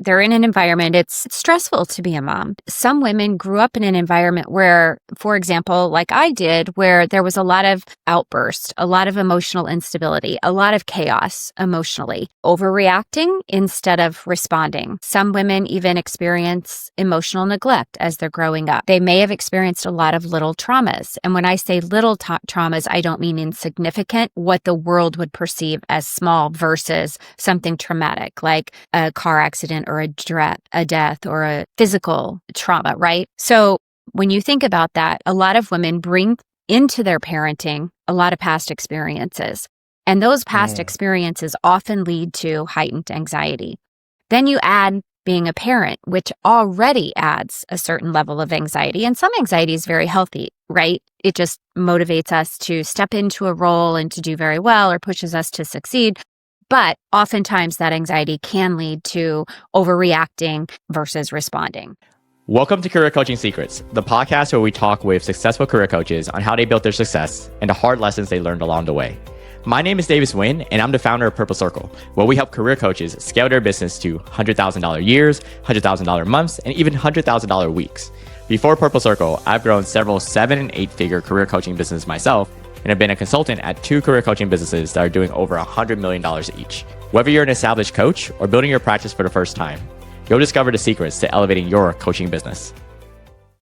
They're in an environment, it's stressful to be a mom. Some women grew up in an environment where, for example, like I did, where there was a lot of outburst, a lot of emotional instability, a lot of chaos emotionally, overreacting instead of responding. Some women even experience emotional neglect as they're growing up. They may have experienced a lot of little traumas. And when I say little traumas, I don't mean insignificant, what the world would perceive as small versus something traumatic, like a car accident or a death or a physical trauma, right? So when you think about that, a lot of women bring into their parenting a lot of past experiences. And those past experiences often lead to heightened anxiety. Then you add being a parent, which already adds a certain level of anxiety. And some anxiety is very healthy, right? It just motivates us to step into a role and to do very well or pushes us to succeed. But oftentimes that anxiety can lead to overreacting versus responding. Welcome to Career Coaching Secrets, the podcast where we talk with successful career coaches on how they built their success and the hard lessons they learned along the way. My name is Davis Nguyen, and I'm the founder of Purple Circle, where we help career coaches scale their business to $100,000 years, $100,000 months, and even $100,000 weeks. Before Purple Circle, I've grown several 7- and 8-figure career coaching businesses myself, and have been a consultant at 2 career coaching businesses that are doing over $100 million each. Whether you're an established coach or building your practice for the first time, you'll discover the secrets to elevating your coaching business.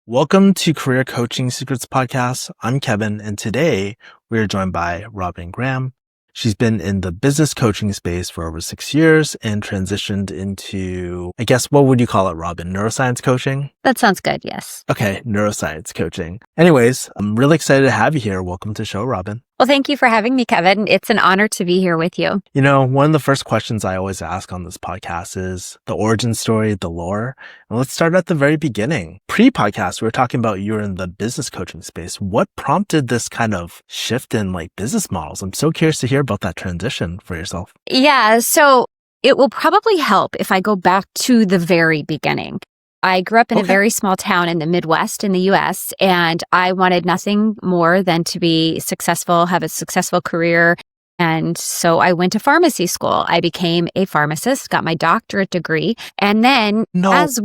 Welcome to Career Coaching Secrets Podcast. I'm Kevin, and today we are joined by Robyn Graham. She's been in the business coaching space for over 6 years and transitioned into, I guess, what would you call it, Robyn? Neuroscience coaching? That sounds good, yes. Okay, neuroscience coaching. Anyways, I'm really excited to have you here. Welcome to the show, Robyn. Well, thank you for having me, Kevin. It's an honor to be here with you. You know, one of the first questions I always ask on this podcast is the origin story, the lore. And let's start at the very beginning. Pre-podcast, we were talking about you were in the business coaching space. What prompted this kind of shift in business models? I'm so curious to hear about that transition for yourself. Yeah, so it will probably help if I go back to the very beginning. I grew up in a very small town in the Midwest in the US, and I wanted nothing more than to be successful, have a successful career. And so I went to pharmacy school. I became a pharmacist, got my doctorate degree. And then So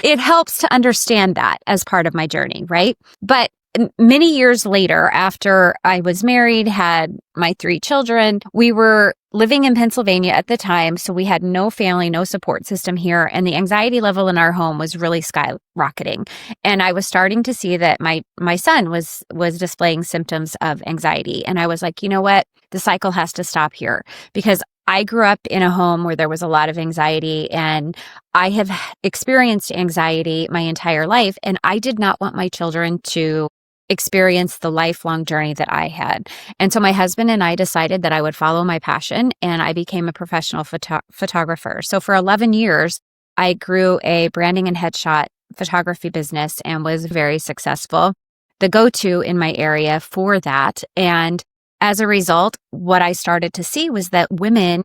it helps to understand that as part of my journey, right? But many years later, after I was married, had my 3 children, we were living in Pennsylvania at the time. So we had no family, no support system here. And the anxiety level in our home was really skyrocketing. And I was starting to see that my son was displaying symptoms of anxiety. And I was like, you know what? The cycle has to stop here, because I grew up in a home where there was a lot of anxiety, and I have experienced anxiety my entire life. And I did not want my children to experience the lifelong journey that I had. And so my husband and I decided that I would follow my passion, and I became a professional photographer. So for 11 years, I grew a branding and headshot photography business and was very successful, the go-to in my area for that. And as a result, what I started to see was that women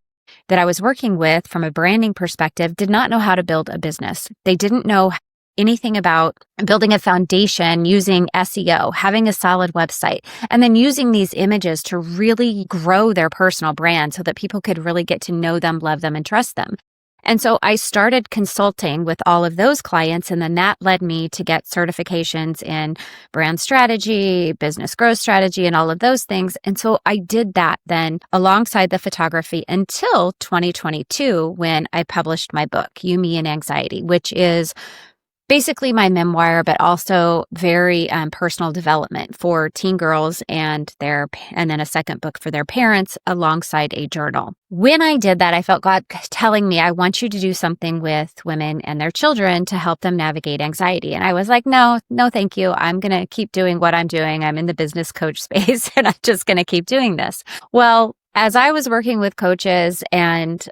that I was working with from a branding perspective did not know how to build a business. They didn't know anything about building a foundation, using SEO, having a solid website, and then using these images to really grow their personal brand so that people could really get to know them, love them, and trust them. And so I started consulting with all of those clients, and then that led me to get certifications in brand strategy, business growth strategy, and all of those things. And so I did that then alongside the photography until 2022, when I published my book, You, Me, and Anxiety, which is basically my memoir, but also very personal development for teen girls and then a second book for their parents alongside a journal. When I did that, I felt God telling me, I want you to do something with women and their children to help them navigate anxiety. And I was like, no, thank you. I'm going to keep doing what I'm doing. I'm in the business coach space, and I'm just going to keep doing this. Well, as I was working with coaches and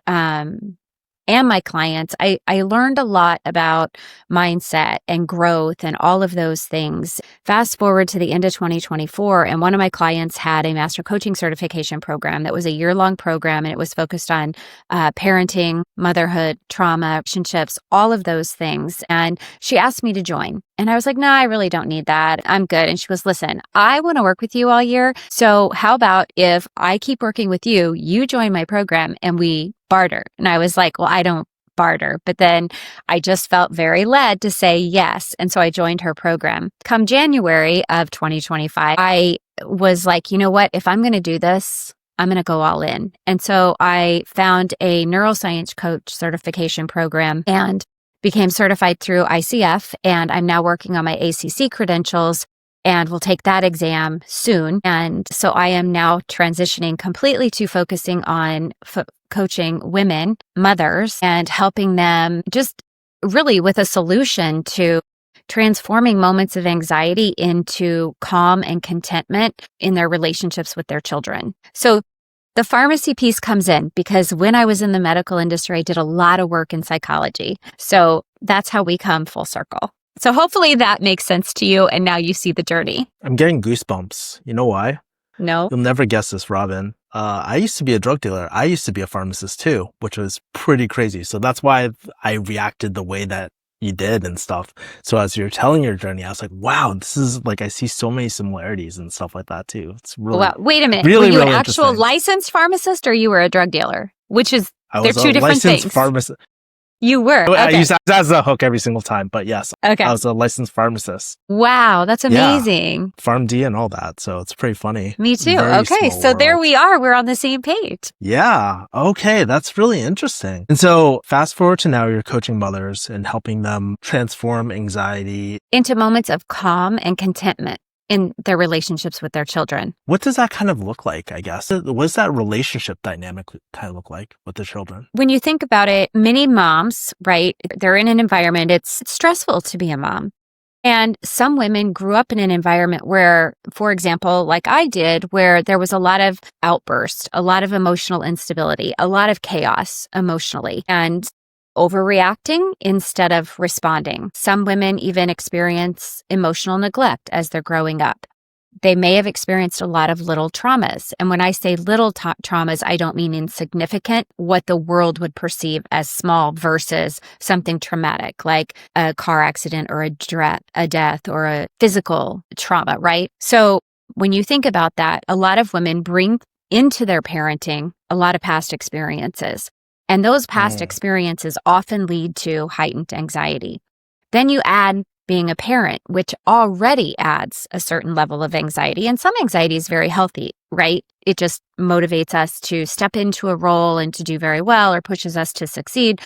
my clients, I learned a lot about mindset and growth and all of those things. Fast forward to the end of 2024, and one of my clients had a master coaching certification program that was a year-long program, and it was focused on parenting, motherhood, trauma, relationships, all of those things. And she asked me to join. And I was like, no, I really don't need that. I'm good. And she goes, listen, I want to work with you all year. So how about if I keep working with you, you join my program and we barter? And I was like, well, I don't barter. But then I just felt very led to say yes. And so I joined her program. Come January of 2025, I was like, you know what? If I'm going to do this, I'm going to go all in. And so I found a neuroscience coach certification program and became certified through ICF. And I'm now working on my ACC credentials and will take that exam soon. And so I am now transitioning completely to focusing on coaching women, mothers, and helping them just really with a solution to transforming moments of anxiety into calm and contentment in their relationships with their children. So the pharmacy piece comes in because when I was in the medical industry, I did a lot of work in psychology. So that's how we come full circle. So hopefully that makes sense to you, and now you see the journey. I'm getting goosebumps. You know why? No. You'll never guess this, Robyn. I used to be a drug dealer. I used to be a pharmacist too, which was pretty crazy. So that's why I reacted the way that you did and stuff. So as you're telling your journey, I was like, wow, this is like, I see so many similarities and stuff like that too. It's really, Well, wait a minute. really, were you really an actual interesting. licensed pharmacist or you were a drug dealer? Which is, I they're was two a different licensed things. pharmacist. You were. I Okay. use that as a hook every single time, but yes, Okay. I was a licensed pharmacist. Wow, that's Yeah. amazing. PharmD and all that. So it's pretty funny. Me too. Very Okay, small so there world. we are. We're on the same page. Yeah. Okay. That's really interesting. And so fast forward to now, you're coaching mothers and helping them transform anxiety. Into moments of calm and contentment in their relationships with their children. What does that kind of look like, I guess? What does that relationship dynamic kind of look like with the children? When you think about it, many moms, right, they're in an environment, it's stressful to be a mom. And some women grew up in an environment where, for example, like I did, where there was a lot of outburst, a lot of emotional instability, a lot of chaos emotionally, and overreacting instead of responding. Some women even experience emotional neglect as they're growing up. They may have experienced a lot of little traumas. And when I say little traumas, I don't mean insignificant, what the world would perceive as small versus something traumatic, like a car accident or a death or a physical trauma, right? So when you think about that, a lot of women bring into their parenting a lot of past experiences. And those past experiences often lead to heightened anxiety. Then you add being a parent, which already adds a certain level of anxiety. And some anxiety is very healthy, right? It just motivates us to step into a role and to do very well or pushes us to succeed.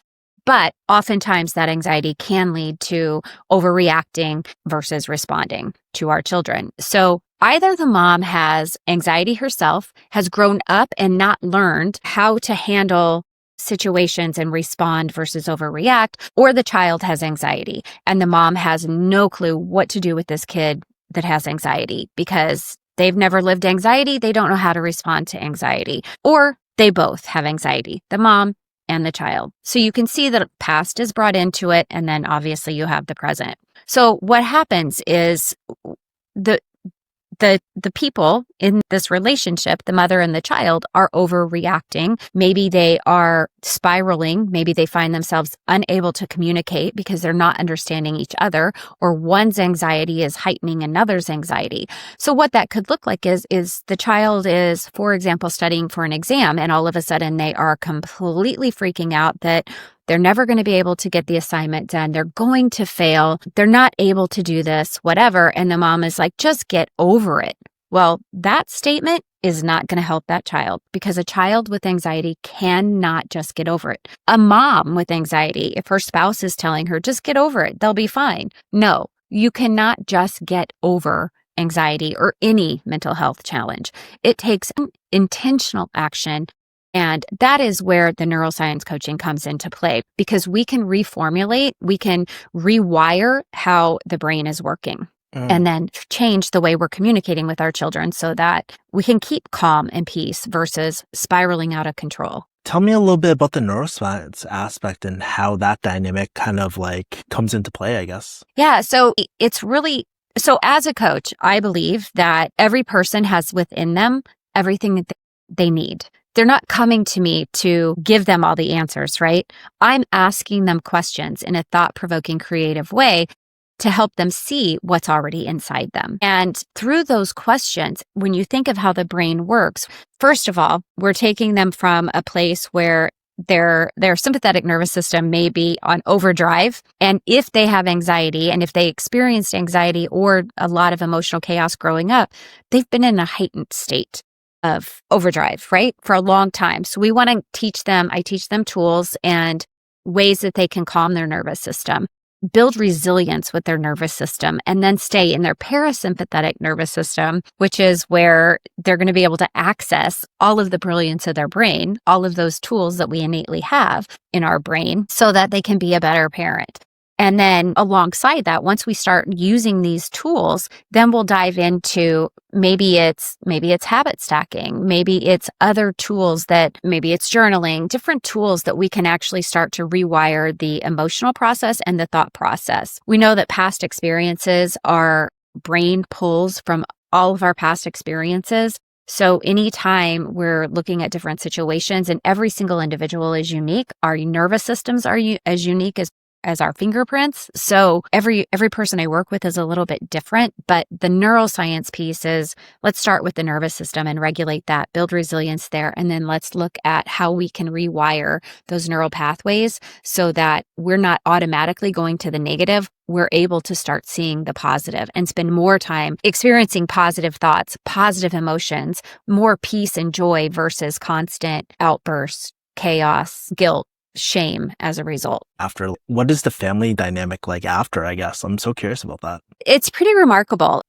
But oftentimes that anxiety can lead to overreacting versus responding to our children. So either the mom has anxiety herself, has grown up and not learned how to handle situations and respond versus overreact, or the child has anxiety and the mom has no clue what to do with this kid that has anxiety because they've never lived anxiety. They don't know how to respond to anxiety, or they both have anxiety, the mom and the child. So you can see that past is brought into it. And then obviously you have the present. So what happens is the people in this relationship, the mother and the child, are overreacting. Maybe they are spiraling. Maybe they find themselves unable to communicate because they're not understanding each other, or one's anxiety is heightening another's anxiety. So what that could look like is the child is, for example, studying for an exam, and all of a sudden they are completely freaking out that they're never going to be able to get the assignment done. They're going to fail. They're not able to do this, whatever. And the mom is like, just get over it. Well, that statement is not going to help that child, because a child with anxiety cannot just get over it. A mom with anxiety, if her spouse is telling her, just get over it, they'll be fine. No, you cannot just get over anxiety or any mental health challenge. It takes intentional action. And that is where the neuroscience coaching comes into play, because we can reformulate, we can rewire how the brain is working and then change the way we're communicating with our children so that we can keep calm and peace versus spiraling out of control. Tell me a little bit about the neuroscience aspect and how that dynamic kind of like comes into play, I guess. Yeah, so it's really, so as a coach, I believe that every person has within them everything that they need. They're not coming to me to give them all the answers, right? I'm asking them questions in a thought-provoking, creative way to help them see what's already inside them. And through those questions, when you think of how the brain works, first of all, we're taking them from a place where their sympathetic nervous system may be on overdrive. And if they have anxiety and if they experienced anxiety or a lot of emotional chaos growing up, they've been in a heightened state of overdrive, right? For a long time. So we want to I teach them tools and ways that they can calm their nervous system, build resilience with their nervous system, and then stay in their parasympathetic nervous system, which is where they're going to be able to access all of the brilliance of their brain, all of those tools that we innately have in our brain so that they can be a better parent. And then alongside that, once we start using these tools, then we'll dive into maybe it's habit stacking, maybe it's other tools maybe it's journaling, different tools that we can actually start to rewire the emotional process and the thought process. We know that past experiences are brain pulls from all of our past experiences. So anytime we're looking at different situations, and every single individual is unique, our nervous systems are as unique as our fingerprints. So every person I work with is a little bit different, but the neuroscience piece is, let's start with the nervous system and regulate that, build resilience there. And then let's look at how we can rewire those neural pathways so that we're not automatically going to the negative. We're able to start seeing the positive and spend more time experiencing positive thoughts, positive emotions, more peace and joy versus constant outbursts, chaos, guilt, shame as a result. After, what is the family dynamic like after, I guess? I'm so curious about that. It's pretty remarkable.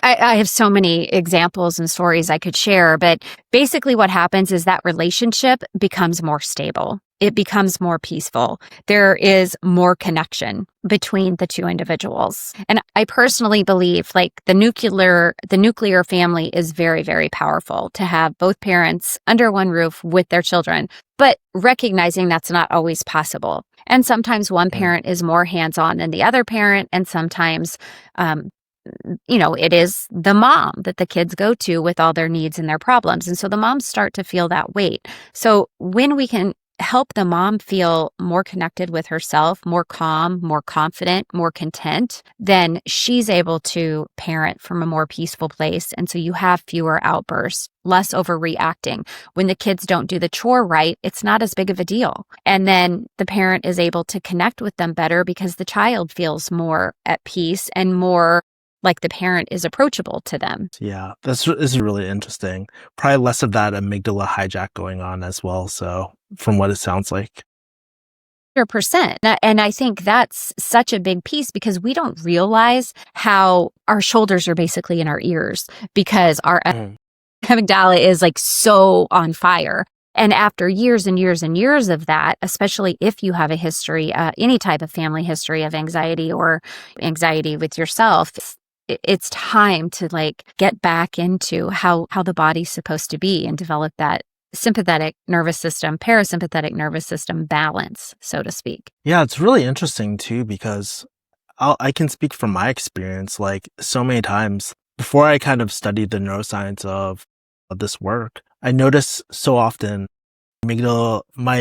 I have so many examples and stories I could share, but basically what happens is that relationship becomes more stable. It becomes more peaceful. There is more connection between the two individuals. And I personally believe like the nuclear family is very, very powerful to have both parents under one roof with their children, but recognizing that's not always possible. And sometimes one parent is more hands-on than the other parent. And sometimes, it is the mom that the kids go to with all their needs and their problems. And so the moms start to feel that weight. So when we can help the mom feel more connected with herself, more calm, more confident, more content, then she's able to parent from a more peaceful place. And so you have fewer outbursts, less overreacting. When the kids don't do the chore right, it's not as big of a deal. And then the parent is able to connect with them better because the child feels more at peace and more like the parent is approachable to them. Yeah, this is really interesting. Probably less of that amygdala hijack going on as well. So from what it sounds like. 100%. And I think that's such a big piece because we don't realize how our shoulders are basically in our ears because our amygdala is like so on fire. And after years and years and years of that, especially if you have a history, any type of family history of anxiety or anxiety with yourself, it's time to like get back into how the body's supposed to be and develop that sympathetic nervous system, parasympathetic nervous system balance, so to speak. Yeah, it's really interesting too, because I can speak from my experience, like so many times before I kind of studied the neuroscience of this work, I noticed so often my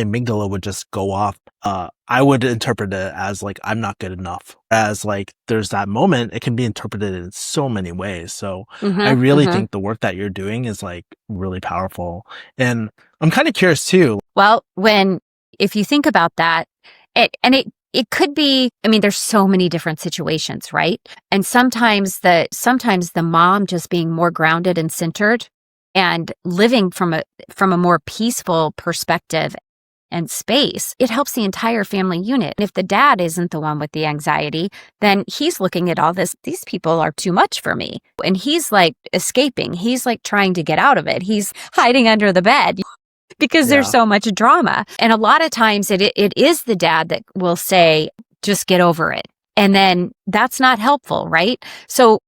amygdala would just go off. I would interpret it as like, I'm not good enough. As like, there's that moment, it can be interpreted in so many ways. So I really think the work that you're doing is like really powerful. And I'm kind of curious too. Well, if you think about that, it could be, I mean, there's so many different situations, right? And sometimes the mom just being more grounded and centered and living from a more peaceful perspective and space, it helps the entire family unit. And if the dad isn't the one with the anxiety, then he's looking at all this, these people are too much for me. And he's like escaping. He's like trying to get out of it. He's hiding under the bed because there's so much drama. And a lot of times it is the dad that will say, just get over it. And then that's not helpful, right? So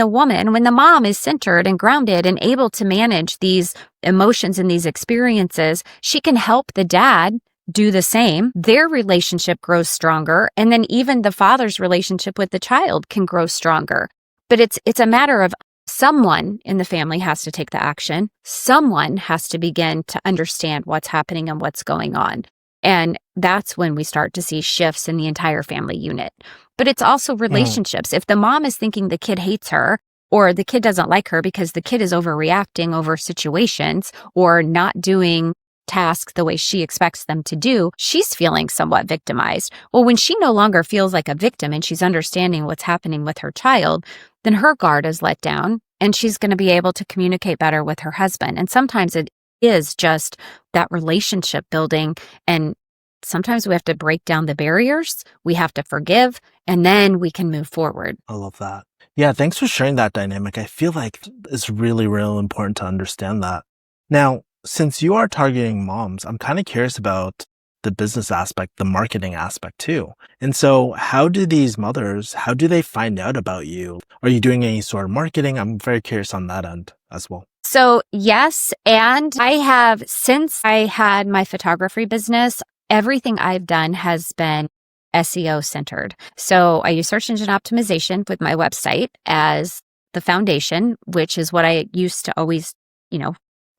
when the mom is centered and grounded and able to manage these emotions and these experiences, she can help the dad do the same. Their relationship grows stronger. And then even the father's relationship with the child can grow stronger. But it's a matter of someone in the family has to take the action. Someone has to begin to understand what's happening and what's going on. And that's when we start to see shifts in the entire family unit. But it's also relationships. If the mom is thinking the kid hates her or the kid doesn't like her because the kid is overreacting over situations or not doing task the way she expects them to do, she's feeling somewhat victimized. Well, when she no longer feels like a victim and she's understanding what's happening with her child, then her guard is let down and she's going to be able to communicate better with her husband. And sometimes it is just that relationship building. And sometimes we have to break down the barriers, we have to forgive, and then we can move forward. I love that. Yeah, thanks for sharing that dynamic. I feel like it's really, really important to understand that. Now, since you are targeting moms, I'm kind of curious about the business aspect, the marketing aspect too. And so how do these mothers, how do they find out about you? Are you doing any sort of marketing? I'm very curious on that end as well. So yes, and I have, since I had my photography business, everything I've done has been SEO centered. So I use search engine optimization with my website as the foundation, which is what I used to always,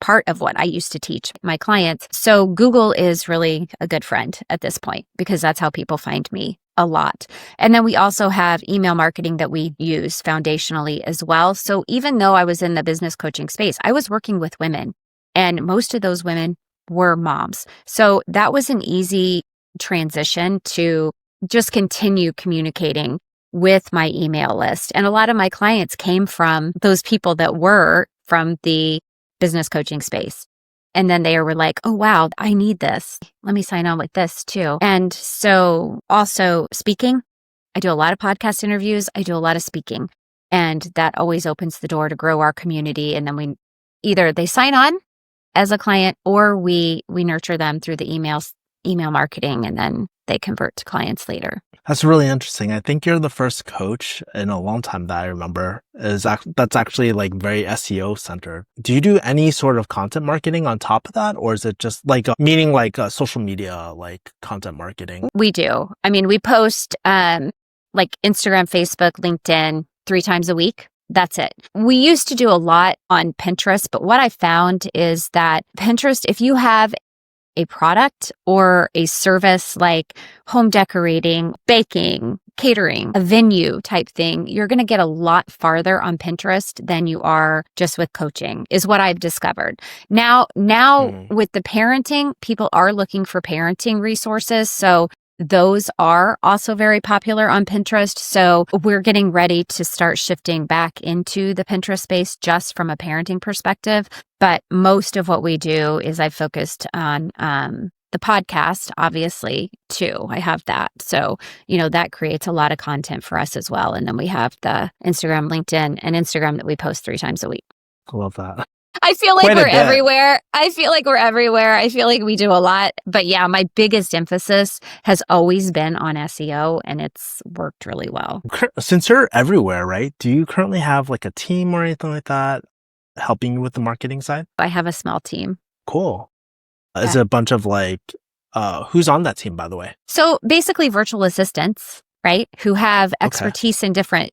part of what I used to teach my clients. So Google is really a good friend at this point because that's how people find me a lot. And then we also have email marketing that we use foundationally as well. So even though I was in the business coaching space, I was working with women, and most of those women were moms. So that was an easy transition to just continue communicating with my email list. And a lot of my clients came from those people that were from the business coaching space. And then they were like, oh, wow, I need this. Let me sign on with this too. And so also speaking, I do a lot of podcast interviews. I do a lot of speaking, and that always opens the door to grow our community. And then either they sign on as a client or we nurture them through the email marketing, and then they convert to clients later. That's really interesting. I think you're the first coach in a long time that I remember that's actually like very SEO centered. Do you do any sort of content marketing on top of that? Or is it just like social media, like content marketing? We do. I mean, we post like Instagram, Facebook, LinkedIn 3 times a week. That's it. We used to do a lot on Pinterest, but what I found is that Pinterest, if you have a product or a service like home decorating, baking, catering, a venue type thing, you're going to get a lot farther on Pinterest than you are just with coaching, is what I've discovered. Now with the parenting, people are looking for parenting resources. So those are also very popular on Pinterest. So we're getting ready to start shifting back into the Pinterest space just from a parenting perspective. But most of what we do is I've focused on the podcast, obviously, too. I have that. So, that creates a lot of content for us as well. And then we have the Instagram, LinkedIn, and Instagram that we post 3 times a week. I love that. I feel like we're everywhere. I feel like we do a lot. But yeah, my biggest emphasis has always been on SEO, and it's worked really well. Since you're everywhere, right? Do you currently have like a team or anything like that helping you with the marketing side? I have a small team. Cool. Is it a bunch of who's on that team, by the way? So basically virtual assistants, right? Who have expertise in different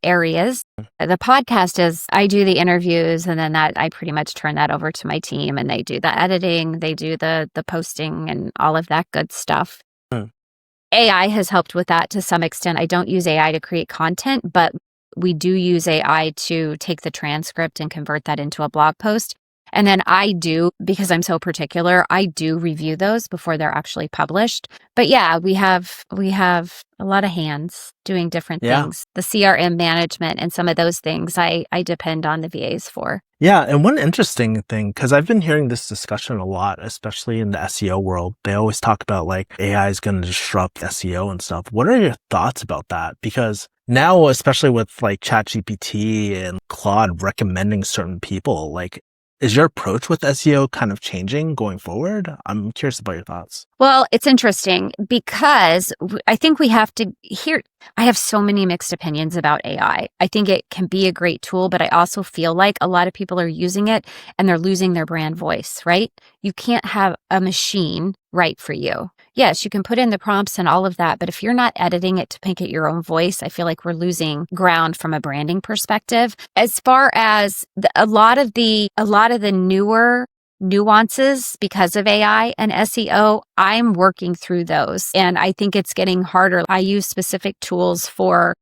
areas. The podcast is, I do the interviews, and then I pretty much turn that over to my team, and they do the editing, they do the posting and all of that good stuff. AI has helped with that to some extent. I don't use AI to create content, but we do use AI to take the transcript and convert that into a blog post. And then I do, because I'm so particular, I do review those before they're actually published. But yeah, we have a lot of hands doing different things. The CRM management and some of those things I depend on the VAs for. Yeah. And one interesting thing, because I've been hearing this discussion a lot, especially in the SEO world, they always talk about AI is going to disrupt SEO and stuff. What are your thoughts about that? Because now, especially with ChatGPT and Claude recommending certain people, is your approach with SEO kind of changing going forward? I'm curious about your thoughts. Well, it's interesting because I think we have to I have so many mixed opinions about AI. I think it can be a great tool, but I also feel like a lot of people are using it and they're losing their brand voice, right? You can't have a machine write for you. Yes, you can put in the prompts and all of that, but if you're not editing it to make it your own voice, I feel like we're losing ground from a branding perspective. As far as a lot of the newer nuances because of AI and SEO, I'm working through those. And I think it's getting harder. I use specific tools for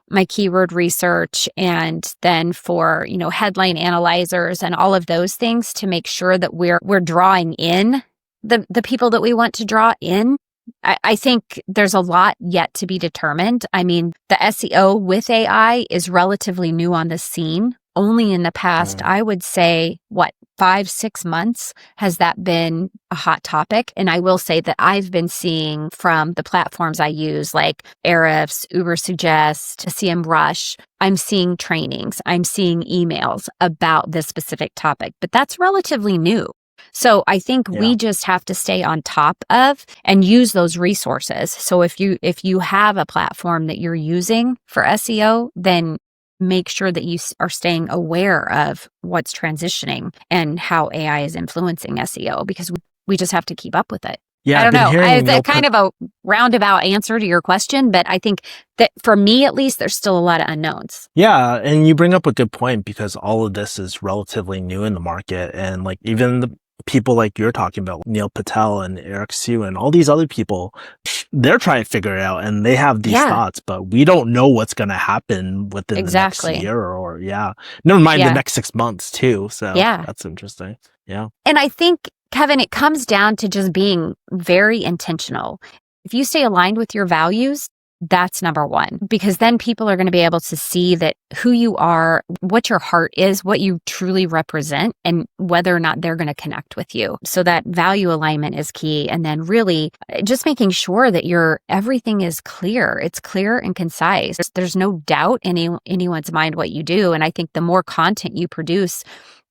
my keyword research and then for, headline analyzers and all of those things to make sure that we're drawing in the people that we want to draw in. I think there's a lot yet to be determined. I mean, the SEO with AI is relatively new on the scene. Only in the past, I would say, 5-6 months has that been a hot topic. And I will say that I've been seeing from the platforms I use, like Ahrefs, Ubersuggest, SEMrush, I'm seeing trainings, I'm seeing emails about this specific topic, but that's relatively new. So I think we just have to stay on top of and use those resources. So if you have a platform that you're using for SEO, then make sure that you are staying aware of what's transitioning and how AI is influencing SEO, because we just have to keep up with it. Yeah, I don't know. It's kind of of a roundabout answer to your question, but I think that for me, at least, there's still a lot of unknowns. Yeah, and you bring up a good point, because all of this is relatively new in the market, and like even the people like you're talking about, Neil Patel and Eric Sue and all these other people, they're trying to figure it out, and they have these thoughts, but we don't know what's going to happen within the next year or never mind the next 6 months too. So that's interesting. Yeah. And I think, Kevin, it comes down to just being very intentional. If you stay aligned with your values, that's number one, because then people are going to be able to see that who you are, what your heart is, what you truly represent, and whether or not they're going to connect with you. So that value alignment is key. And then really just making sure that everything is clear. It's clear and concise. There's no doubt in anyone's mind what you do. And I think the more content you produce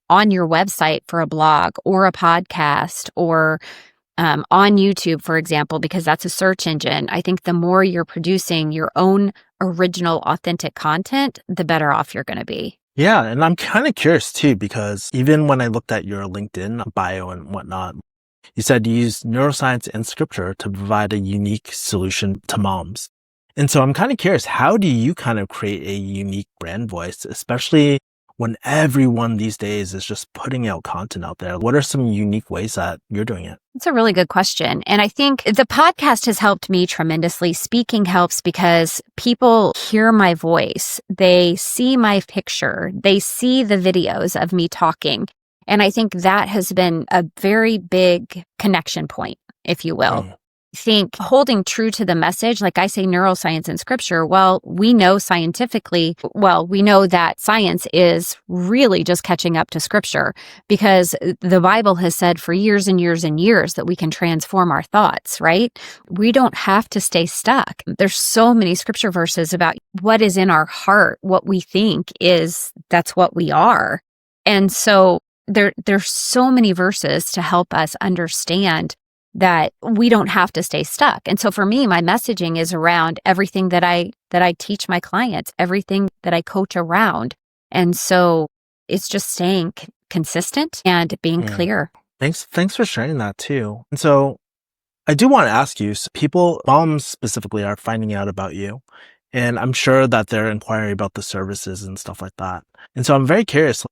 on your website for a blog or a podcast or on YouTube, for example, because that's a search engine, I think the more you're producing your own original, authentic content, the better off you're going to be. Yeah, and I'm kind of curious too, because even when I looked at your LinkedIn bio and whatnot, you said you use neuroscience and scripture to provide a unique solution to moms. And so I'm kind of curious, how do you kind of create a unique brand voice, especially when everyone these days is just putting out content out there? What are some unique ways that you're doing it? That's a really good question. And I think the podcast has helped me tremendously. Speaking helps because people hear my voice. They see my picture. They see the videos of me talking. And I think that has been a very big connection point, if you will. Think holding true to the message, like I say, neuroscience and scripture. Well, we know scientifically, we know that science is really just catching up to scripture, because the Bible has said for years and years and years that we can transform our thoughts, right? We don't have to stay stuck. There's so many scripture verses about what is in our heart, what we think that's what we are. And so there's so many verses to help us understand that we don't have to stay stuck. And so for me, my messaging is around everything that I teach my clients, everything that I coach around. And so it's just staying consistent and being clear. Thanks for sharing that too. And so I do want to ask you, moms specifically, are finding out about you, and I'm sure that they're inquiring about the services and stuff like that. And so I'm very curious,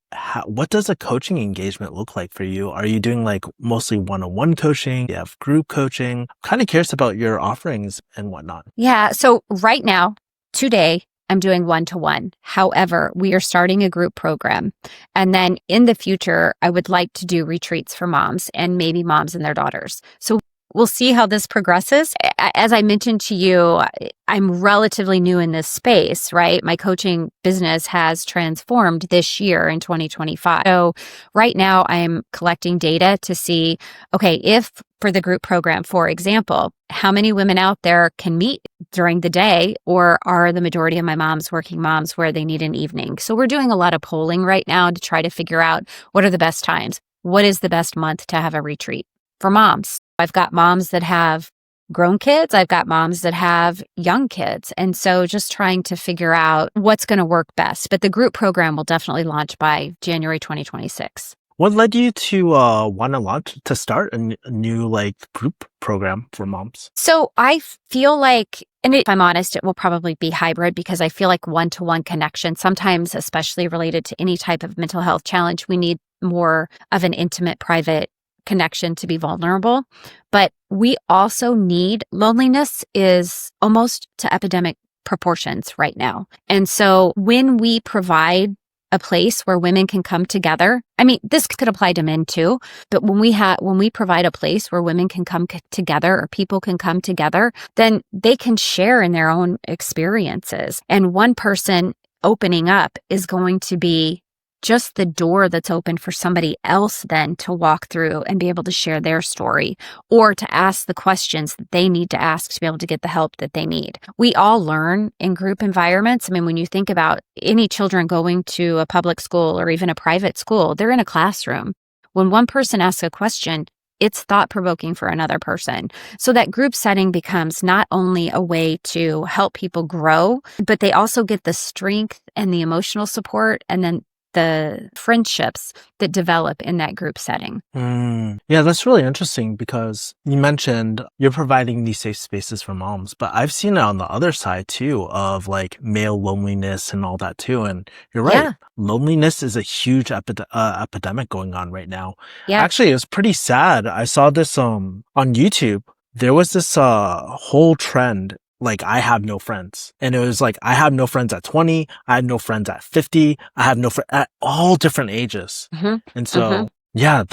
what does a coaching engagement look like for you? Are you doing like mostly one-on-one coaching? Do you have group coaching? I'm kind of curious about your offerings and whatnot. Yeah. So right now, today, I'm doing one-to-one. However, we are starting a group program. And then in the future, I would like to do retreats for moms and maybe moms and their daughters. So we'll see how this progresses. As I mentioned to you, I'm relatively new in this space, right? My coaching business has transformed this year in 2025. So right now I'm collecting data to see, okay, if for the group program, for example, how many women out there can meet during the day, or are the majority of my moms working moms where they need an evening? So we're doing a lot of polling right now to try to figure out what are the best times. What is the best month to have a retreat for moms? I've got moms that have grown kids. I've got moms that have young kids. And so just trying to figure out what's going to work best. But the group program will definitely launch by January 2026. What led you to want to start a new group program for moms? So I feel like, and if I'm honest, it will probably be hybrid, because I feel like one-to-one connection, sometimes, especially related to any type of mental health challenge, we need more of an intimate, private connection to be vulnerable. But we also need, loneliness is almost to epidemic proportions right now. And so when we provide a place where women can come together. I mean, this could apply to men too, but when we provide a place where women can come together or people can come together, then they can share in their own experiences. And one person opening up is going to be just the door that's open for somebody else then to walk through and be able to share their story or to ask the questions that they need to ask to be able to get the help that they need. We all learn in group environments. I mean, when you think about any children going to a public school or even a private school, they're in a classroom. When one person asks a question, it's thought-provoking for another person. So that group setting becomes not only a way to help people grow, but they also get the strength and the emotional support and then the friendships that develop in that group setting. Yeah, that's really interesting because you mentioned you're providing these safe spaces for moms, but I've seen it on the other side too of like male loneliness and all that too. And you're right. Yeah. Loneliness is a huge epidemic going on right now. Yeah. Actually, it was pretty sad. I saw this on YouTube. There was this whole trend. Like, I have no friends. And it was like, I have no friends at 20. I have no friends at 50. I have no friends at all different ages. And so, yeah,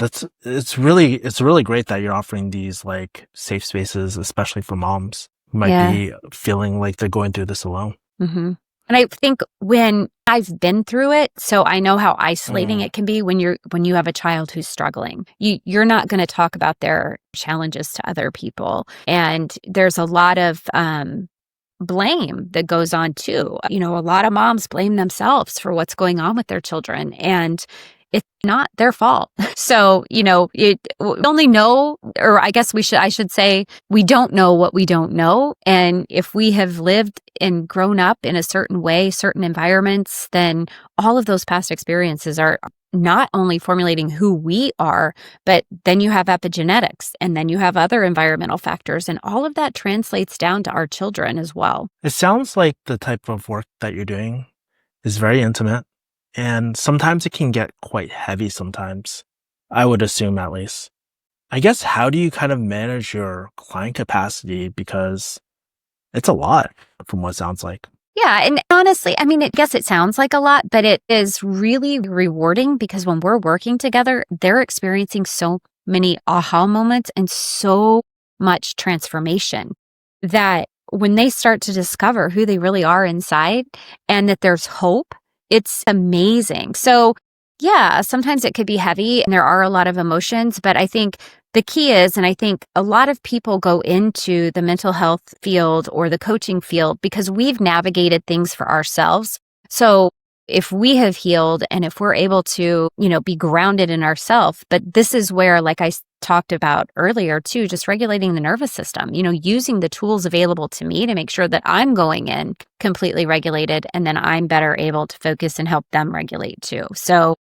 it's really great that you're offering these like safe spaces, especially for moms who might be feeling like they're going through this alone. And I think when I've been through it, so I know how isolating it can be when you have a child who's struggling. You're not going to talk about their challenges to other people. And there's a lot of blame that goes on too. A lot of moms blame themselves for what's going on with their children. And it's not their fault. So, we only know, or I guess I should say, we don't know what we don't know. And if we have lived and grown up in a certain way, certain environments, then all of those past experiences are not only formulating who we are, but then you have epigenetics and then you have other environmental factors. And all of that translates down to our children as well. It sounds like the type of work that you're doing is very intimate. And sometimes it can get quite heavy sometimes, I would assume at least. I guess, how do you kind of manage your client capacity? Because it's a lot from what it sounds like. Yeah. And honestly, I mean, I guess it sounds like a lot, but it is really rewarding because when we're working together, they're experiencing so many aha moments and so much transformation that when they start to discover who they really are inside and that there's hope, it's amazing. So yeah, sometimes it could be heavy and there are a lot of emotions, but I think the key is, and I think a lot of people go into the mental health field or the coaching field because we've navigated things for ourselves. So if we have healed and if we're able to, be grounded in ourselves, but this is where, like I talked about earlier too, just regulating the nervous system, using the tools available to me to make sure that I'm going in completely regulated and then I'm better able to focus and help them regulate too. So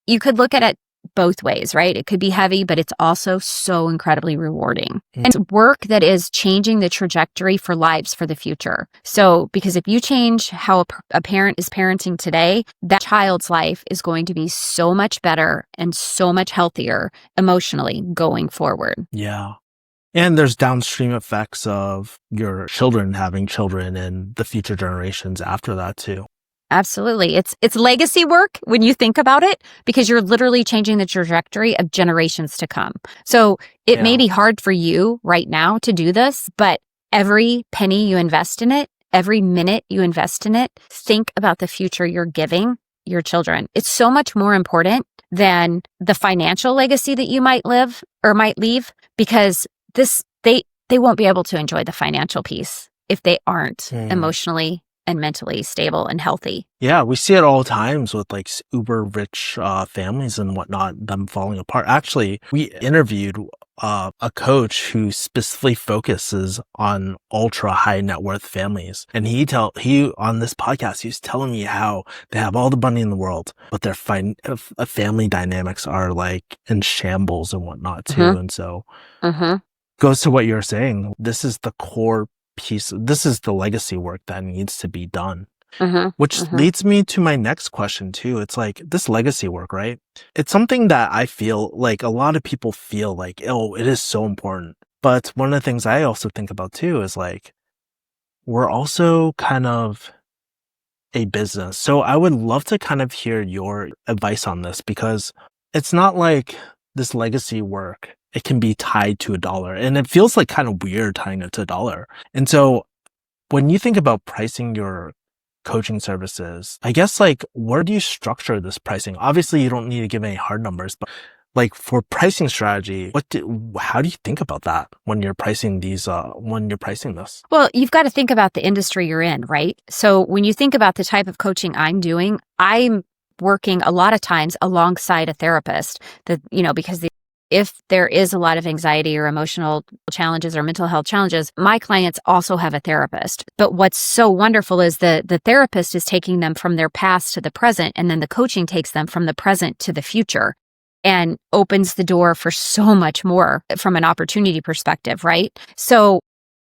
you could look at it both ways, right? It could be heavy, but it's also so incredibly rewarding. And it's work that is changing the trajectory for lives for the future. So, because if you change how a parent is parenting today, that child's life is going to be so much better and so much healthier emotionally going forward. Yeah. And there's downstream effects of your children having children and the future generations after that too. Absolutely. It's legacy work when you think about it, because you're literally changing the trajectory of generations to come. So it may be hard for you right now to do this, but every penny you invest in it, every minute you invest in it, think about the future you're giving your children. It's so much more important than the financial legacy that you might live or might leave, because they won't be able to enjoy the financial piece if they aren't emotionally and mentally stable and healthy. Yeah, we see it all times with like uber rich families and whatnot, them falling apart. Actually, we interviewed a coach who specifically focuses on ultra high net worth families. And he on this podcast, he was telling me how they have all the money in the world, but their family dynamics are like in shambles and whatnot too. And so goes to what you're saying. This is the core piece. This is the legacy work that needs to be done. Which leads me to my next question too. It's like this legacy work, right? It's something that I feel like a lot of people feel like, oh, it is so important. But one of the things I also think about too is like, we're also kind of a business. So I would love to kind of hear your advice on this because it's not like this legacy work, it can be tied to a dollar. And it feels like kind of weird tying it to a dollar. And so when you think about pricing your coaching services, I guess like where do you structure this pricing? Obviously, you don't need to give any hard numbers, but like for pricing strategy, how do you think about that when you're pricing this? Well, you've got to think about the industry you're in, right? So when you think about the type of coaching I'm doing, I'm working a lot of times alongside a therapist that, because if there is a lot of anxiety or emotional challenges or mental health challenges, my clients also have a therapist. But what's so wonderful is the therapist is taking them from their past to the present, and then the coaching takes them from the present to the future and opens the door for so much more from an opportunity perspective, right? So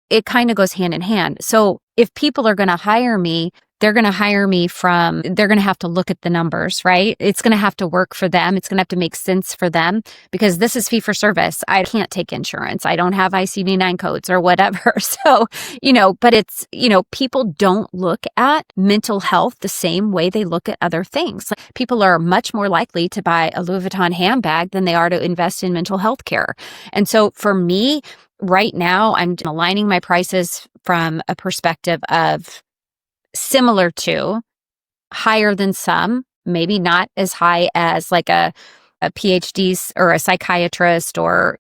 it kind of goes hand in hand. So if people are going to hire me, they're going to have to look at the numbers, right? It's going to have to work for them. It's going to have to make sense for them because this is fee for service. I can't take insurance. I don't have ICD-9 codes or whatever. So, but it's, people don't look at mental health the same way they look at other things. Like, people are much more likely to buy a Louis Vuitton handbag than they are to invest in mental health care. And so for me, right now, I'm aligning my prices from a perspective of similar to, higher than some, maybe not as high as like a PhD or a psychiatrist or,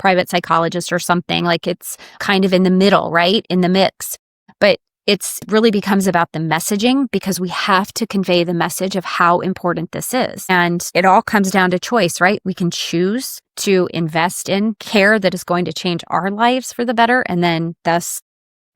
private psychologist or something. Like it's kind of in the middle, right? In the mix. But it's really becomes about the messaging because we have to convey the message of how important this is. And it all comes down to choice, right? We can choose to invest in care that is going to change our lives for the better, and then thus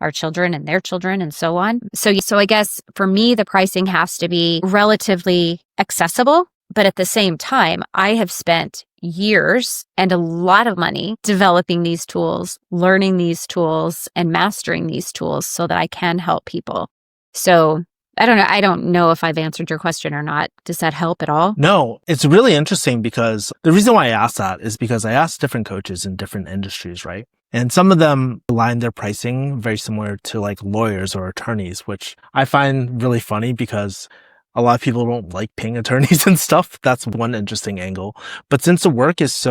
our children and their children and so on. So I guess for me, the pricing has to be relatively accessible, but at the same time, I have spent years and a lot of money developing these tools, learning these tools, and mastering these tools so that I can help people. So I don't know. I don't know if I've answered your question or not. Does that help at all? No, it's really interesting because the reason why I asked that is because I asked different coaches in different industries, right? And some of them align their pricing very similar to like lawyers or attorneys, which I find really funny because a lot of people don't like paying attorneys and stuff. That's one interesting angle. But since the work is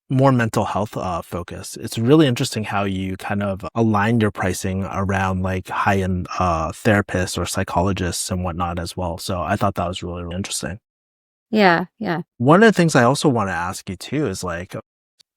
more mental health focused, it's really interesting how you kind of align your pricing around like high-end therapists or psychologists and whatnot as well. So I thought that was really, really interesting. Yeah. One of the things I also want to ask you too is like,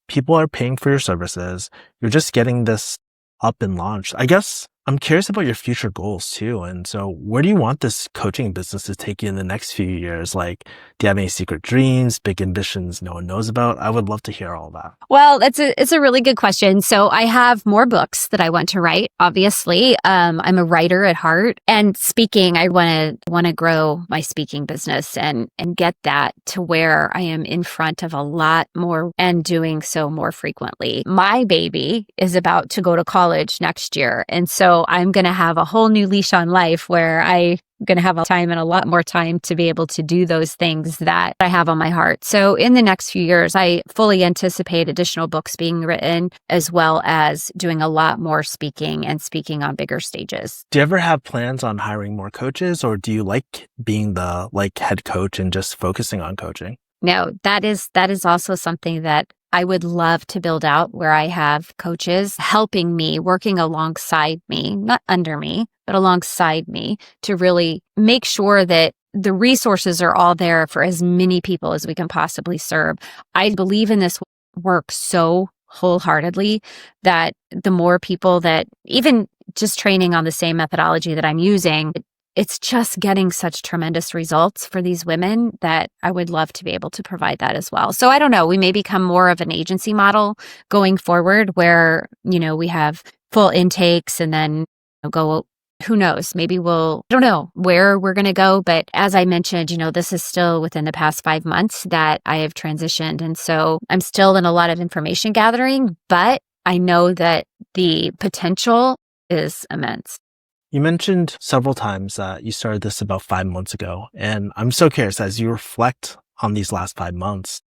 people are paying for your services. You're just getting this up and launched. I guess I'm curious about your future goals too. And so where do you want this coaching business to take you in the next few years? Like, do you have any secret dreams, big ambitions no one knows about? I would love to hear all that. Well, it's a really good question. So I have more books that I want to write. Obviously, I'm a writer at heart, and speaking, I want to grow my speaking business and get that to where I am in front of a lot more and doing so more frequently. My baby is about to go to college next year, and so I'm going to have a whole new leash on life where I'm going to have a lot more time to be able to do those things that I have on my heart. So in the next few years, I fully anticipate additional books being written, as well as doing a lot more speaking and speaking on bigger stages. Do you ever have plans on hiring more coaches, or do you like being the head coach and just focusing on coaching? No, that is also something that I would love to build out, where I have coaches helping me, working alongside me, not under me, but alongside me, to really make sure that the resources are all there for as many people as we can possibly serve. I believe in this work so wholeheartedly that the more people that, even just training on the same methodology that I'm using, it's just getting such tremendous results for these women that I would love to be able to provide that as well. So I don't know, we may become more of an agency model going forward where, we have full intakes and then go, who knows, maybe I don't know where we're going to go. But as I mentioned, this is still within the past 5 months that I have transitioned. And so I'm still in a lot of information gathering, but I know that the potential is immense. You mentioned several times that you started this about 5 months ago, and I'm so curious, as you reflect on these last 5 months,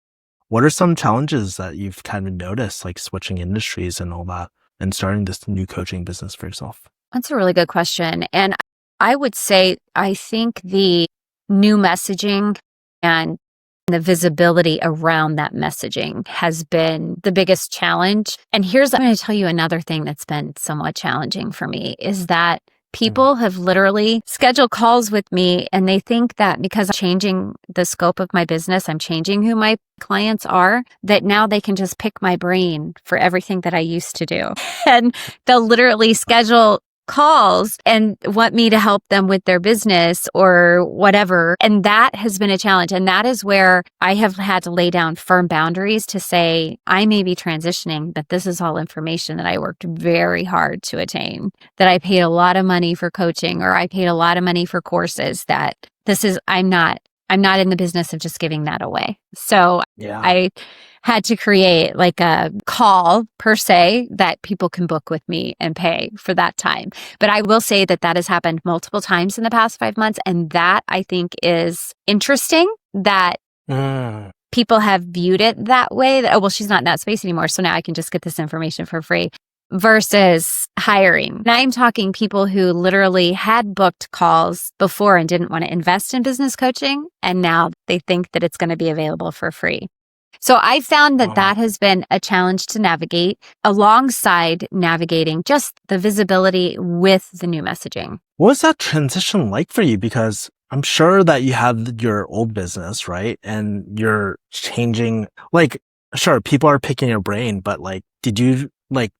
what are some challenges that you've kind of noticed, like switching industries and all that, and starting this new coaching business for yourself? That's a really good question. And I would say, I think the new messaging and the visibility around that messaging has been the biggest challenge. And I'm going to tell you another thing that's been somewhat challenging for me is that people have literally scheduled calls with me and they think that because I'm changing the scope of my business, I'm changing who my clients are, that now they can just pick my brain for everything that I used to do. And they'll literally schedule calls and want me to help them with their business or whatever. And that has been a challenge. And that is where I have had to lay down firm boundaries to say, I may be transitioning, but this is all information that I worked very hard to attain, that I paid a lot of money for coaching or I paid a lot of money for courses that I'm not in the business of just giving that away. So I had to create like a call per se that people can book with me and pay for that time. But I will say that has happened multiple times in the past 5 months. And that I think is interesting that people have viewed it that way. That, oh, well, she's not in that space anymore. So now I can just get this information for free versus hiring. And I'm talking people who literally had booked calls before and didn't want to invest in business coaching. And now they think that it's going to be available for free. So I found that has been a challenge to navigate alongside navigating just the visibility with the new messaging. What was that transition like for you? Because I'm sure that you have your old business, right? And you're changing, like, sure, people are picking your brain, but like,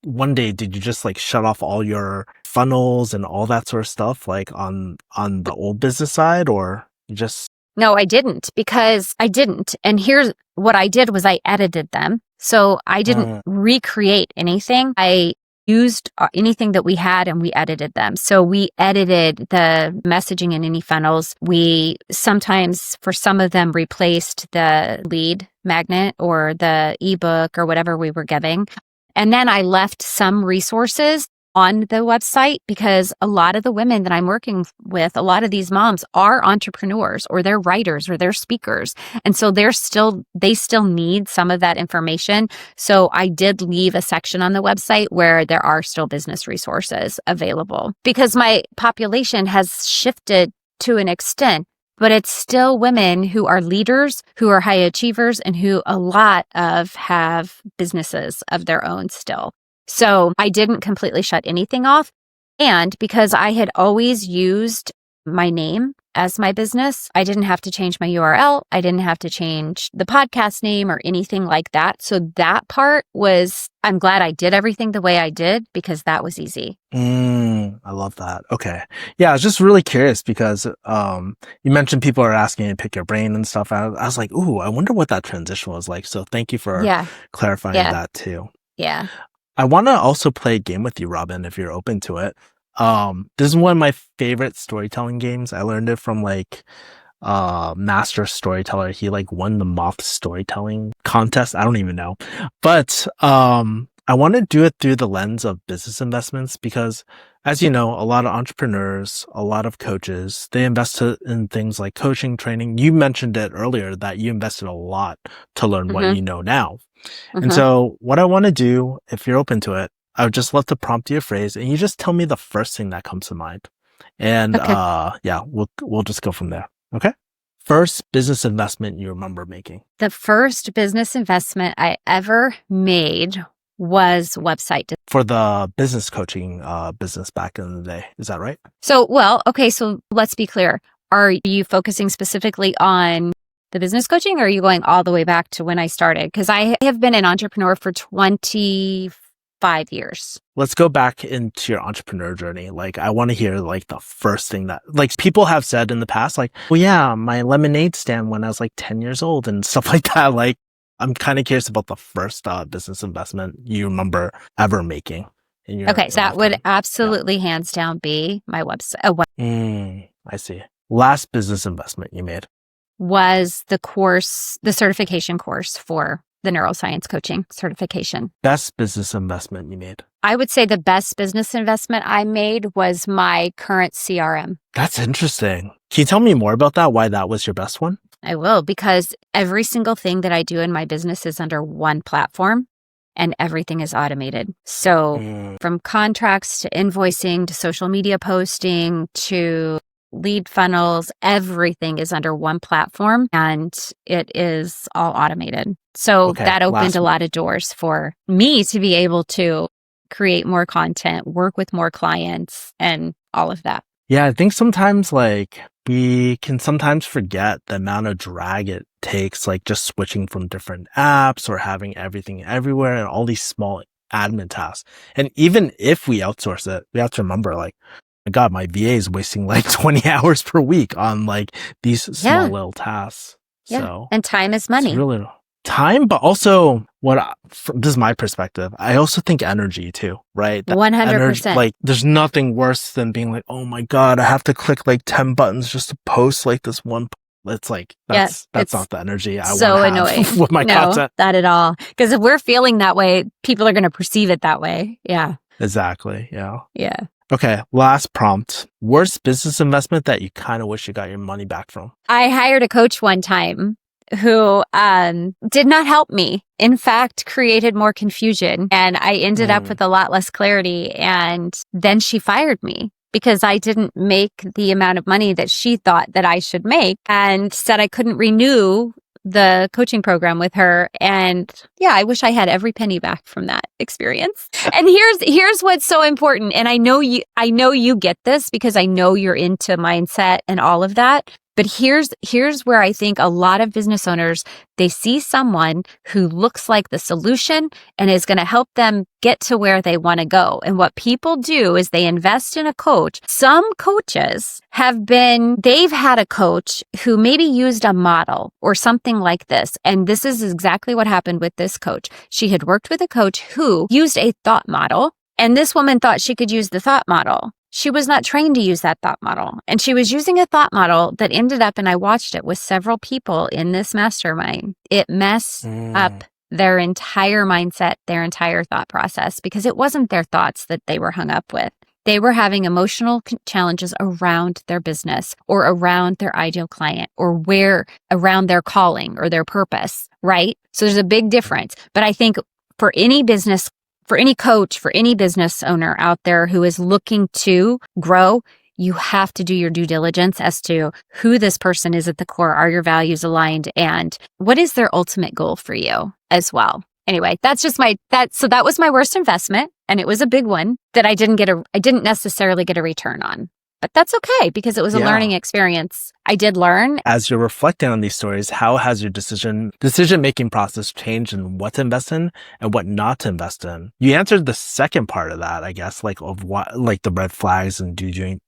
one day, did you just like shut off all your funnels and all that sort of stuff, like on the old business side, or you just... No, I didn't, because I didn't. And here's what I did was I edited them. So I didn't recreate anything. I used anything that we had and we edited them. So we edited the messaging in any funnels. We sometimes, for some of them, replaced the lead magnet or the ebook or whatever we were giving. And then I left some resources on the website because a lot of the women that I'm working with, a lot of these moms are entrepreneurs or they're writers or they're speakers. And so they still need some of that information. So I did leave a section on the website where there are still business resources available because my population has shifted to an extent, but it's still women who are leaders, who are high achievers, and who a lot of have businesses of their own still. So I didn't completely shut anything off. And because I had always used my name as my business, I didn't have to change my URL. I didn't have to change the podcast name or anything like that. So that part I'm glad I did everything the way I did because that was easy. I love that. Okay. Yeah, I was just really curious because you mentioned people are asking you to pick your brain and stuff. I was like, ooh, I wonder what that transition was like. So thank you for clarifying that too. Yeah. I want to also play a game with you, Robyn, if you're open to it. This is one of my favorite storytelling games. I learned it from master storyteller. He won the Moth storytelling contest. I don't even know. But I want to do it through the lens of business investments because, as you know, a lot of entrepreneurs, a lot of coaches, they invest in things like coaching, training. You mentioned it earlier that you invested a lot to learn what you know now. And so what I want to do, if you're open to it, I would just love to prompt you a phrase and you just tell me the first thing that comes to mind. And we'll just go from there. Okay. First business investment you remember making? The first business investment I ever made was website. For the business coaching business back in the day. Is that right? So let's be clear. Are you focusing specifically on the business coaching or are you going all the way back to when I started? Because I have been an entrepreneur for 25 years. Let's go back into your entrepreneur journey. I want to hear the first thing that people have said in the past, well, yeah, my lemonade stand when I was 10 years old and stuff like that. I'm kind of curious about the first business investment you remember ever making. So that would absolutely hands down be my website. I see. Last business investment you made was the certification course for the neuroscience coaching certification. Best business investment you made? I would say the best business investment I made was my current CRM. That's interesting. Can you tell me more about that? Why that was your best one? I will, because every single thing that I do in my business is under one platform. and everything is automated. So from contracts to invoicing to social media posting to lead funnels, everything is under one platform and it is all automated. So that opened a lot of doors for me to be able to create more content, work with more clients, and all of that. Yeah, I think sometimes we can sometimes forget the amount of drag it takes, just switching from different apps or having everything everywhere and all these small admin tasks. And even if we outsource it, we have to remember, my God, my VA is wasting 20 hours per week on these small little tasks. Yeah. So and time is money. It's really time, but also this is my perspective. I also think energy too, right? 100%. There's nothing worse than being oh my God, I have to click 10 buttons just to post this one. It's that's not the energy I want to have annoying with my content. Not at all. Because if we're feeling that way, people are going to perceive it that way. Yeah. Exactly. Yeah. Yeah. Okay. Last prompt. Worst business investment that you kind of wish you got your money back from? I hired a coach one time who did not help me. In fact, created more confusion. And I ended up with a lot less clarity. And then she fired me because I didn't make the amount of money that she thought that I should make and said I couldn't renew the coaching program with her. And yeah, I wish I had every penny back from that experience. And here's what's so important. And I know you get this because I know you're into mindset and all of that. But here's where I think a lot of business owners, they see someone who looks like the solution and is going to help them get to where they want to go. And what people do is they invest in a coach. Some coaches they've had a coach who maybe used a model or something like this. And this is exactly what happened with this coach. She had worked with a coach who used a thought model, and this woman thought she could use the thought model. She was not trained to use that thought model. And she was using a thought model that ended up, and I watched it with several people in this mastermind. It messed up their entire mindset, their entire thought process, because it wasn't their thoughts that they were hung up with. They were having emotional challenges around their business or around their ideal client or around their calling or their purpose, right? So there's a big difference. But I think for any business, for any coach, for any business owner out there who is looking to grow, you have to do your due diligence as to who this person is at the core. Are your values aligned? And what is their ultimate goal for you as well? Anyway, so that was my worst investment. And it was a big one that I didn't necessarily get a return on. But that's okay because it was a learning experience. I did learn. As you're reflecting on these stories, how has your decision-making process changed in what to invest in and what not to invest in? You answered the second part of that, I guess, of what, the red flags and doing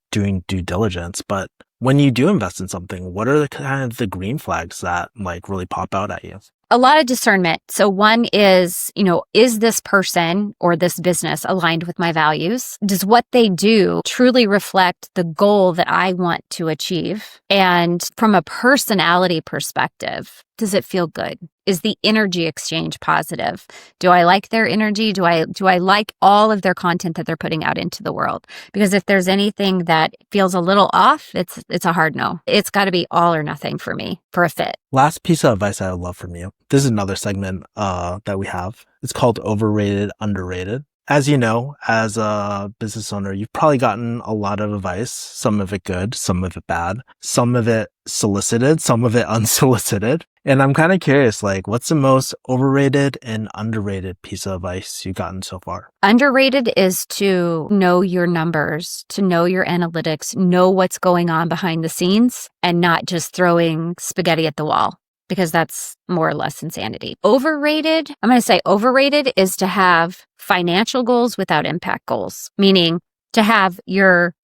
due diligence. But when you do invest in something, what are the green flags that really pop out at you? A lot of discernment. So one is, is this person or this business aligned with my values? Does what they do truly reflect the goal that I want to achieve? And from a personality perspective, does it feel good? Is the energy exchange positive? Do I like their energy? Do I like all of their content that they're putting out into the world? Because if there's anything that feels a little off, it's a hard no. It's got to be all or nothing for me for a fit. Last piece of advice I would love from you. This is another segment that we have. It's called Overrated, Underrated. As you know, as a business owner, you've probably gotten a lot of advice, some of it good, some of it bad, some of it solicited, some of it unsolicited. And I'm kind of curious, what's the most overrated and underrated piece of advice you've gotten so far? Underrated is to know your numbers, to know your analytics, know what's going on behind the scenes, and not just throwing spaghetti at the wall, because that's more or less insanity. Overrated, I'm going to say overrated is to have financial goals without impact goals, meaning to have your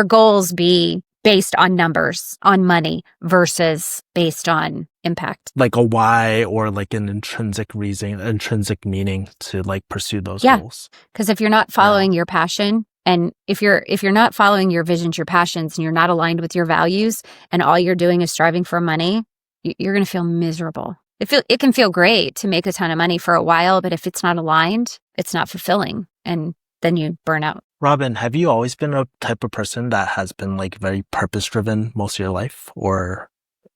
goals be based on numbers, on money versus based on impact. Like a why or an intrinsic reason, intrinsic meaning to pursue those goals. Because if you're not following your passion, and if you're not following your visions, your passions, and you're not aligned with your values, and all you're doing is striving for money, you're going to feel miserable. It can feel great to make a ton of money for a while, but if it's not aligned, it's not fulfilling, and then you burn out. Robyn, have you always been a type of person that has been very purpose-driven most of your life, or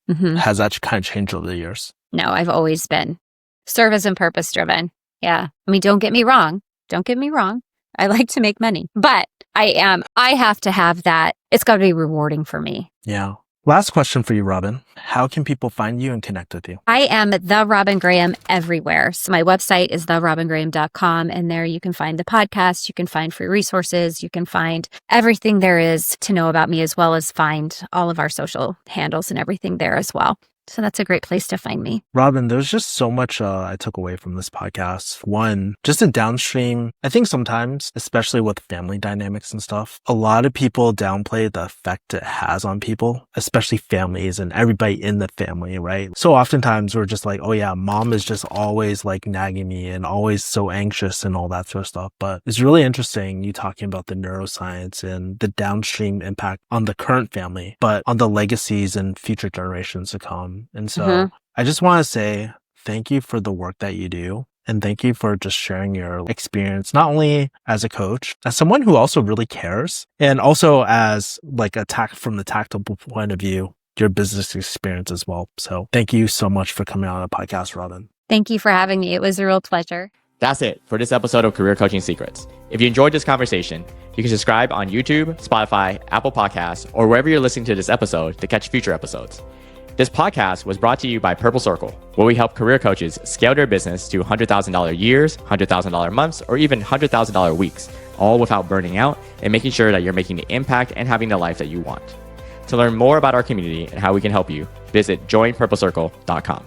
has that kind of changed over the years? No, I've always been. Service and purpose driven. Yeah. I mean, don't get me wrong. I like to make money, but I have to have that. It's got to be rewarding for me. Yeah. Last question for you, Robyn. How can people find you and connect with you? I am the Robyn Graham everywhere. So my website is therobyngraham.com, and there you can find the podcast, you can find free resources, you can find everything there is to know about me, as well as find all of our social handles and everything there as well. So that's a great place to find me. Robyn, there's just so much I took away from this podcast. One, just a downstream. I think sometimes, especially with family dynamics and stuff, a lot of people downplay the effect it has on people, especially families and everybody in the family, right? So oftentimes we're just like, oh yeah, mom is just always like nagging me and always so anxious and all that sort of stuff. But it's really interesting you talking about the neuroscience and the downstream impact on the current family, but on the legacies and future generations to come. And so I just want to say thank you for the work that you do. And thank you for just sharing your experience, not only as a coach, as someone who also really cares, and also as like from the tactile point of view, your business experience as well. So thank you so much for coming on the podcast, Robyn. Thank you for having me. It was a real pleasure. That's it for this episode of Career Coaching Secrets. If you enjoyed this conversation, you can subscribe on YouTube, Spotify, Apple Podcasts, or wherever you're listening to this episode to catch future episodes. This podcast was brought to you by Purple Circle, where we help career coaches scale their business to $100,000 years, $100,000 months, or even $100,000 weeks, all without burning out and making sure that you're making the impact and having the life that you want. To learn more about our community and how we can help you, visit joinpurplecircle.com.